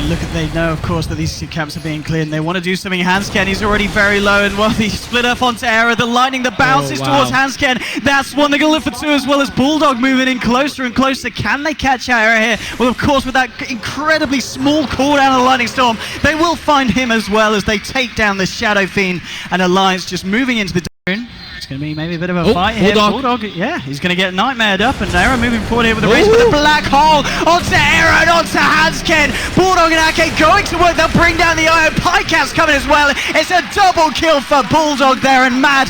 look at, they know, of course, that these two camps are being cleared, and they want to do something. Hansken, he's already very low, and well, he split off onto Era. The lightning that bounces towards Hansken. That's one. They're going to look for two, as well as Bulldog moving in closer and closer. Can they catch out Era here? Well, of course, with that incredibly small cooldown of the Lightning Storm, they will find him as well as they take down the Shadow Fiend, and Alliance just moving into the zone. It's going to be maybe a bit of a fight here. Bulldog, yeah, he's going to get nightmared up, and Era moving forward here with the race with a black hole onto Era and onto Hansken. Bulldog and Ake going to work. They'll bring down the Iron. Pyjamas coming as well. It's a double kill for Bulldog there, and Mad.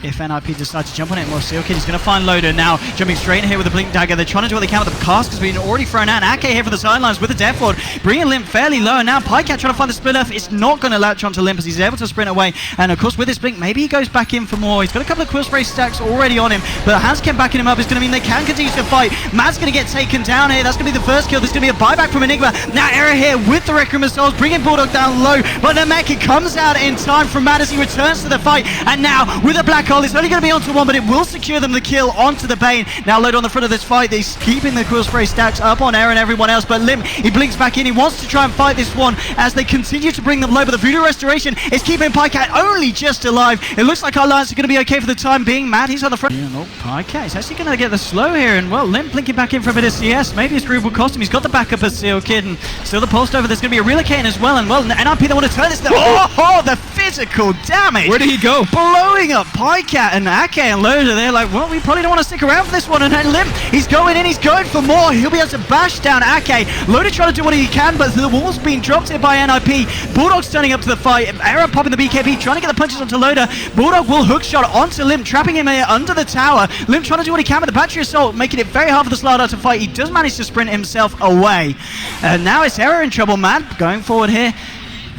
If NIP decides to jump on it, well, Sealkid is going to find Loader now, jumping straight in here with the Blink Dagger. They're trying to do what they can with the cast has been already thrown out. Ake here for the sidelines with the Death Ward, bringing Limp fairly low. And now Pycat trying to find the split off. It's not going to latch onto Limp as he's able to sprint away. And of course, with his Blink, maybe he goes back in for more. He's got a couple of Quill Spray stacks already on him, but Hansken backing him up is going to mean they can continue to fight. Mad's going to get taken down here. That's going to be the first kill. There's going to be a buyback from Enigma. Now Era here with the Requiem of Souls, bringing Bulldog down low, but Nemeki comes out in time from Mad as he returns to the fight. And now with a black hole, it's only going to be onto one, but it will secure them the kill onto the Bane. Now Loader on the front of this fight, he's keeping the Quill Spray stacks up on Era and everyone else, but Lim, he blinks back in. He wants to try and fight this one as they continue to bring them low, but the Voodoo Restoration is keeping Pycat only just alive. It looks like our Alliance are going to be okay for the time being. Mad, he's on the front. Yeah, no, Pycat is actually going to get the slow here, and well, Lim blinking back in for a bit of CS. Maybe a screwable costume. He's got the backup of Sealkid, and still the pulse over. There's going to be a relocating as well, and well, NIP, they want to turn this. Oh, the physical damage. Where did he go? Blowing up Pycat and Ake and Loader. They're like, well, we probably don't want to stick around for this one. And then Lim, he's going in, he's going for more. He'll be able to bash down Ake. Loader trying to do what he can, but the wall's being dropped here by NIP. Bulldog's turning up to the fight. Era popping the BKB, trying to get the punches onto Loader. Bulldog will hook shot onto Lim, trapping him here under the tower. Lim trying to do what he can with the battery assault, making it very hard for the Slardar to fight. He does manage to sprint himself away. And now it's Era in trouble, man. Going forward here.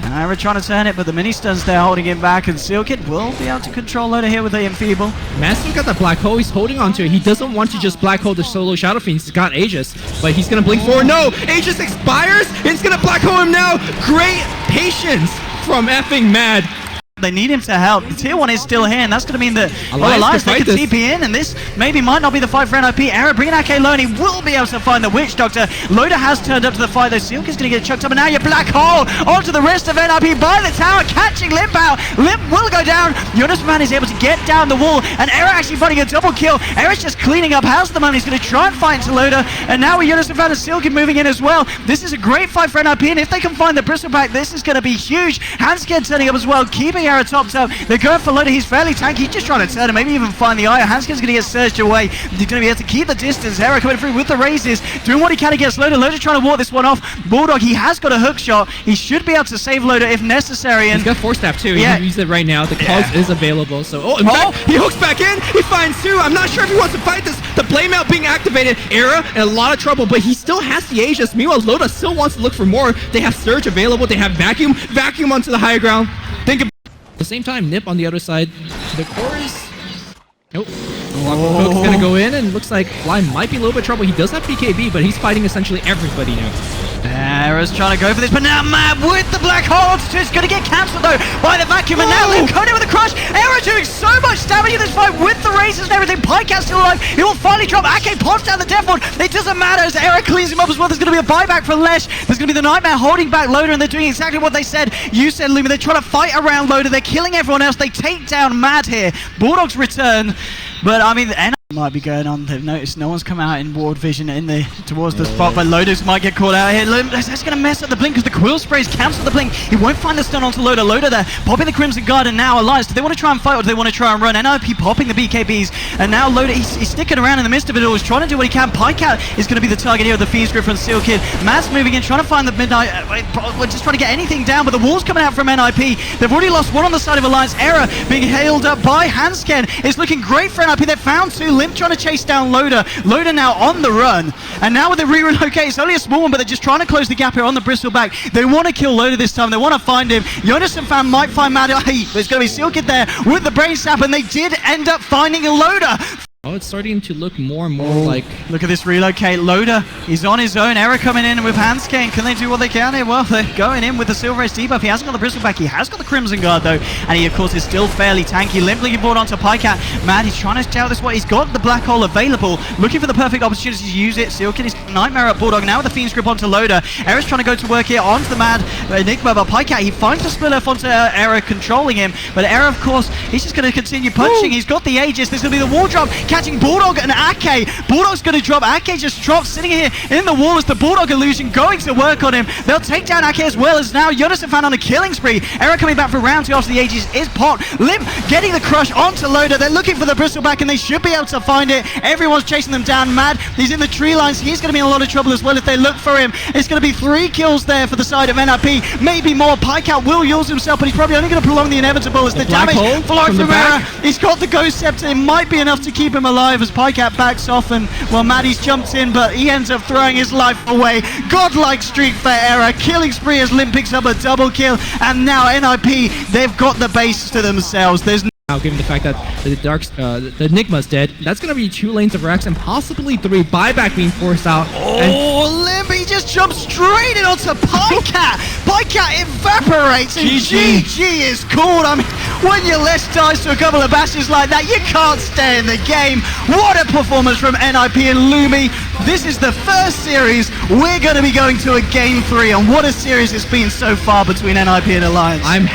Era trying to turn it, but the mini stuns there holding him back, and Sealkid will be able to control Loader here with the Enfeeble. Master's got that black hole, he's holding onto it. He doesn't want to just black hole the solo Shadow Fiend. He's got Aegis, but he's gonna blink forward. No! Aegis expires, and it's gonna black hole him now! Great patience from effing Mad. They need him to help. The tier 1 is still here, and that's going to mean that Alliance they can TP in, and this maybe might not be the fight for NIP. Era bringing Ake low, and he will be able to find the Witch Doctor. Loader has turned up to the fight, though. Sealkid's going to get chucked up, and now your black hole onto the wrist of NIP by the tower, catching Limp out. Limp will go down. Jonas Man is able to get down the wall, and Era actually finding a double kill. Era's just cleaning up house at the moment. He's going to try and fight into Loader, and now with Jonas Man and Sealkid moving in as well. This is a great fight for NIP, and if they can find the Bristleback, this is going to be huge. Hansken turning up as well, keeping Era topped up. They're going for Loader, he's fairly tanky, he's just trying to turn him, maybe even find the eye. Hansken's going to get surged away, he's going to be able to keep the distance. Era coming through with the raises, doing what he can against Loader. Loader trying to ward this one off. Bulldog, he has got a hook shot, he should be able to save Loader if necessary. And he's got Force Staff too, he can use it right now, the cause is available. So, in fact, he hooks back in, he finds two. I'm not sure if he wants to fight this. The Blame Out being activated, Era in a lot of trouble, but he still has the Aegis. Meanwhile, Loader still wants to look for more. They have Surge available, they have Vacuum onto the higher ground. Think about at the same time, Nip on the other side. The core is... Nope. Hook's gonna go in, and looks like Fly might be a little bit of trouble. He does have BKB, but he's fighting essentially everybody now. Era's trying to go for this, but now Mad with the black hole. It's going to get cancelled though by the Vacuum, and now Lim Cody with the crush. Era doing so much damage in this fight with the razors and everything. Pycat's still alive. He will finally drop. Ake pops down the Death Ward. It doesn't matter as Era cleans him up as well. There's going to be a buyback for Lesh. There's going to be the Nightmare holding back Loader, and they're doing exactly what they said. You said, Luma. They're trying to fight around Loader. They're killing everyone else. They take down Mad here. Bulldog's return. But I mean, the might be going on. They've noticed no one's come out in ward vision towards the spot, but Loader's might get caught out here. That's going to mess up the blink because the Quill Sprays cancel the blink. He won't find the stun onto Loader. Loader there, popping the Crimson Guard, and now Alliance. Do they want to try and fight or do they want to try and run? NIP popping the BKBs, and now Loader, he's sticking around in the midst of it all. He's trying to do what he can. Pycat is going to be the target here of the Fiend's Grip from Sealkid. Matt's moving in, trying to find the Midnight. We're just trying to get anything down, but the wall's coming out from NIP. They've already lost one on the side of Alliance. Era being hailed up by Hansken. It's looking great for NIP. They've found two. Limp trying to chase down Loader. Loader now on the run, and now with the re-relocate, it's only a small one, but they're just trying to close the gap here on the Bristleback. They want to kill Loader this time. They want to find him. Jonas and Fan might find Mad. Hey, there's going to be Sealkid there with the Brain Sap, and they did end up finding a Loader. Oh, it's starting to look more and more like... Look at this relocate. Loda, he's on his own. Error coming in with Handscan. Can they do what they can here? Well, they're going in with the Silver Ace debuff. He hasn't got the Bristleback. He has got the Crimson Guard, though. And he, of course, is still fairly tanky. Limp looking forward onto Pycat. Mad, he's trying to tell this what he's got the Black Hole available. Looking for the perfect opportunity to use it. Sealkin is Nightmare at Bulldog. Now with the Fiend's Grip onto Loda. Error's trying to go to work here onto the Mad Enigma, but Pycat, he finds the split onto Error controlling him. But Error, of course, he's just going to continue punching. He's got the Aegis. This will be the wall drop, catching Bulldog and Ake. Bulldog's going to drop. Ake just drops, sitting here in the wall as the Bulldog illusion going to work on him. They'll take down Ake as well as now Jonas and Fan on a killing spree. Error coming back for round 2 after the Aegis is popped. Limp getting the crush onto Loda. They're looking for the Bristleback and they should be able to find it. Everyone's chasing them down. Mad, he's in the tree lines. He's going to be in a lot of trouble as well if they look for him. It's going to be 3 kills there for the side of NIP. Maybe more. Pycat will use himself, but he's probably only going to prolong the inevitable as the damage flowing from Error. He's got the Ghost Scepter. It might be enough to keep him alive as Pycat backs off, and well, Maddie's jumped in, but he ends up throwing his life away. Godlike streak for Error. Killing spree as Limp picks up a double kill, and now NIP, they've got the base to themselves. There's now, given the fact that the Enigma's dead, that's going to be 2 lanes of Rex and possibly 3. Buyback being forced out. Oh, Limp, he just jumps straight in onto Pycat. Pycat evaporates, and GG is called. I mean, when your less dies to a couple of bashes like that, you can't stay in the game. What a performance from NIP and Lumi. This is the first series. We're going to be going to a game 3, and what a series it's been so far between NIP and Alliance.